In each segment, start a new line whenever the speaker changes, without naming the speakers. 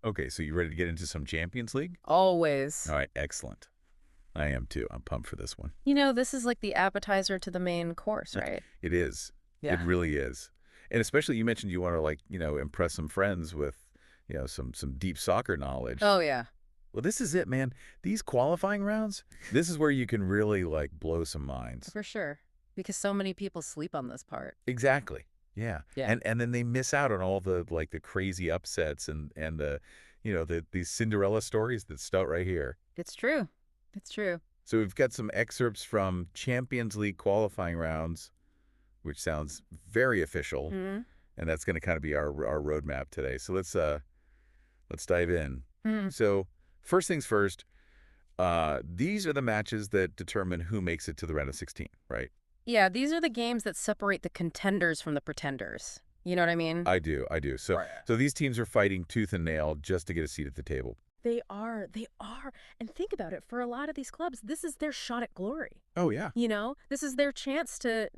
Okay, so you ready to get into some Champions League?
Always.
All right, excellent. I am too. I'm pumped for this one.
This is like the appetizer to the main course, right?
It is. It
Yeah.
really is. And especially you mentioned you want to impress some friends with, some deep soccer knowledge.
Oh, yeah.
Well, this is it, man. These qualifying rounds, this is where you can really blow some minds.
For sure. Because so many people sleep on this part.
Exactly. Yeah.
Yeah.
And then they miss out on all the crazy upsets and these Cinderella stories that start right here.
It's true. It's true.
So we've got some excerpts from Champions League qualifying rounds, which sounds very official,
Mm-hmm.
and that's going to kind of be our roadmap today. So let's dive in.
Mm-hmm.
So first things first, these are the matches that determine who makes it to the round of 16, right?
Yeah, these are the games that separate the contenders from the pretenders. You know what I mean?
I do. So
Right.
so these teams are fighting tooth and nail just to get a seat at the table.
They are. They are. And think about it. For a lot of these clubs, this is their shot at glory.
Oh yeah.
This is their chance to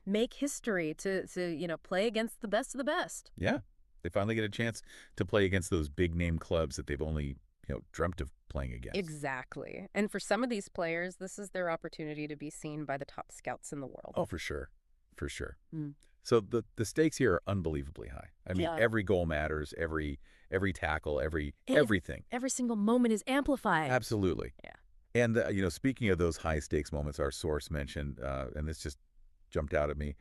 make history, to play against the best of the best.
Yeah. They finally get a chance to play against those big name clubs that they've only, dreamt of playing against.
Exactly. And for some of these players, this is their opportunity to be seen by the top scouts in the world.
Oh, for sure. For sure.
Mm.
So the stakes here are unbelievably high. I mean,
Yeah.
every goal matters, every tackle, everything.
Every single moment is amplified.
Absolutely.
Yeah.
And speaking of those high stakes moments, our source mentioned, and this just jumped out at me,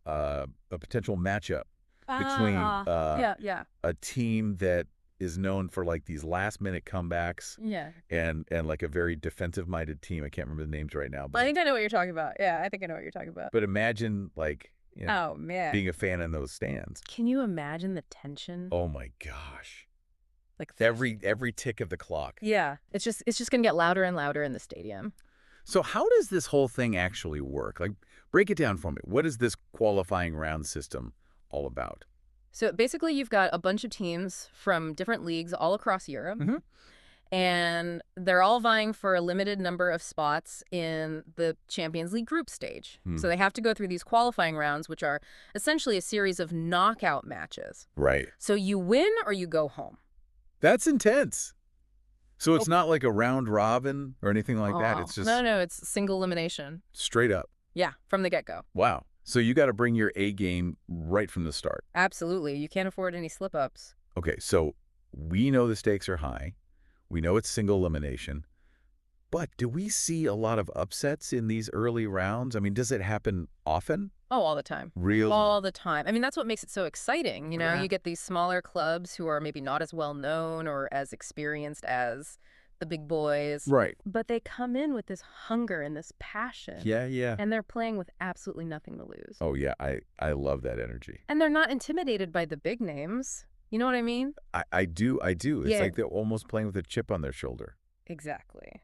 a potential matchup between
Yeah.
a team that is known for these last minute comebacks
Yeah.
and like a very defensive minded team. I can't remember the names right now,
I
but
think I know what you're talking about. Yeah, I think I know what you're talking about.
imagine
Oh, man.
being a fan in those stands.
Can you imagine the tension?
Oh my gosh.
Like
Every tick of the clock.
Yeah, it's just gonna get louder and louder in the stadium.
So how does this whole thing actually work? Break it down for me. What is this qualifying round system all about?
So basically, you've got a bunch of teams from different leagues all across Europe,
Mhm.
and they're all vying for a limited number of spots in the Champions League group stage.
Hmm.
So they have to go through these qualifying rounds, which are essentially a series of knockout matches.
Right.
So you win or you go home.
That's intense. So it's
Oh.
not like a round robin or anything like that.
Oh,
It's just
no, it's single elimination.
straight up.
Yeah, from the get-go.
Wow. So you got to bring your A game right from the start.
Absolutely. You can't afford any slip-ups.
Okay, so we know the stakes are high. We know it's single elimination. But do we see a lot of upsets in these early rounds? I mean, does it happen often?
Oh, all the time.
Real?
All the time. I mean, that's what makes it so exciting.
Yeah.
You get these smaller clubs who are maybe not as well known or as experienced as the big boys,
Right.
but they come in with this hunger and this passion,
Yeah.
and they're playing with absolutely nothing to lose.
Oh, yeah. I love that energy.
And they're not intimidated by the big names. You know what I mean?
I do. It's
Yeah.
like they're almost playing with a chip on their shoulder.
Exactly.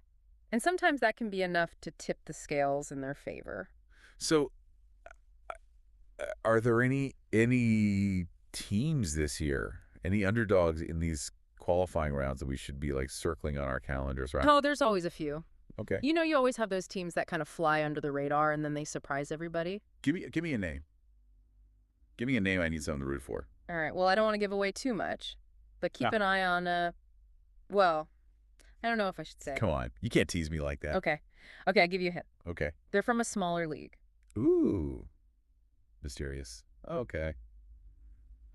And sometimes that can be enough to tip the scales in their favor.
So, are there any teams this year, any underdogs in these qualifying rounds that we should be circling on our calendars, right?
Oh, there's always a few.
Okay.
You always have those teams that kind of fly under the radar and then they surprise everybody.
Give me a name. Give me a name I need something to root for.
All right. Well, I don't want to give away too much, but keep
Yeah.
an eye on, well, I don't know if I should say.
Come on. You can't tease me like that.
Okay. Okay, I'll give you a hint.
Okay.
They're from a smaller league.
Ooh. Mysterious. Okay.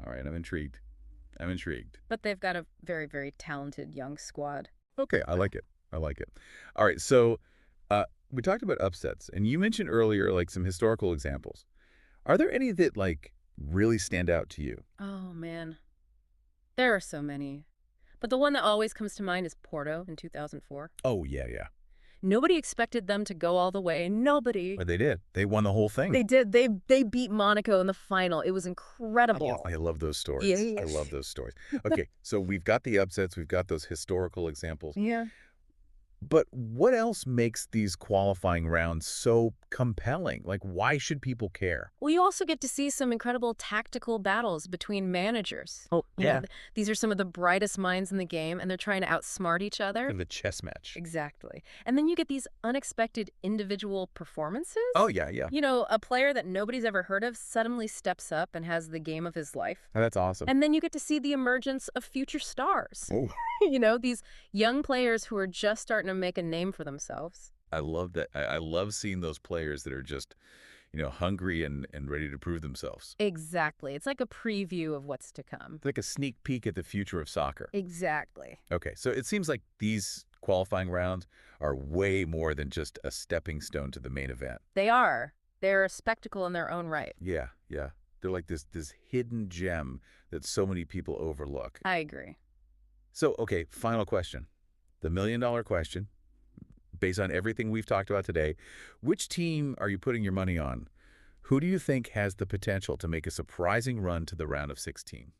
All right, I'm intrigued.
But they've got a very, very talented young squad.
Okay, I like it. All right, so we talked about upsets, and you mentioned earlier some historical examples. Are there any that really stand out to you?
Oh, man. There are so many. But the one that always comes to mind is Porto in 2004.
Oh, yeah.
Nobody expected them to go all the way. Nobody.
But they did. They won the whole thing.
They did. They beat Monaco in the final. It was incredible.
I love those stories.
Yeah.
I love those stories. Okay, so we've got the upsets. We've got those historical examples.
Yeah.
But what else makes these qualifying rounds so compelling? Like, why should people care?
Well, you also get to see some incredible tactical battles between managers.
Oh,
You know,
yeah.
these are some of the brightest minds in the game, and they're trying to outsmart each other.
In the chess match.
Exactly. And then you get these unexpected individual performances.
Oh, yeah, yeah.
You know, a player that nobody's ever heard of suddenly steps up and has the game of his life.
Oh, that's awesome.
And then you get to see the emergence of future stars.
Oh,
You know, these young players who are just starting to make a name for themselves.
I love that. I love seeing those players that are just, hungry and ready to prove themselves.
Exactly. It's like a preview of what's to come.
It's like a sneak peek at the future of soccer.
Exactly.
Okay, so it seems like these qualifying rounds are way more than just a stepping stone to the main event.
They are. They're a spectacle in their own right.
Yeah, yeah. They're like this hidden gem that so many people overlook.
I agree.
So, okay, final question. The million-dollar question. Based on everything we've talked about today, which team are you putting your money on? Who do you think has the potential to make a surprising run to the round of 16?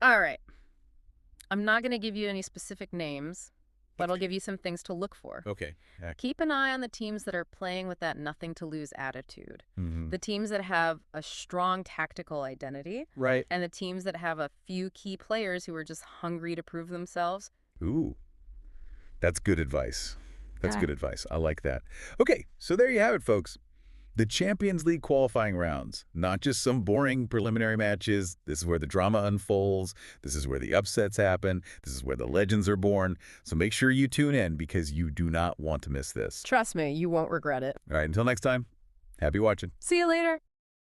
All right. I'm not going to give you any specific names, but I'll give you some things to look for.
Okay.
Keep an eye on the teams that are playing with that nothing-to-lose attitude.
Mm-hmm.
The teams that have a strong tactical identity,
Right.
and the teams that have a few key players who are just hungry to prove themselves.
Ooh, that's good advice. That's
Yeah.
good advice. I like that. Okay, so there you have it, folks. The Champions League qualifying rounds, not just some boring preliminary matches. This is where the drama unfolds. This is where the upsets happen. This is where the legends are born. So make sure you tune in because you do not want to miss this.
Trust me, you won't regret it.
All right, until next time, happy watching.
See you later.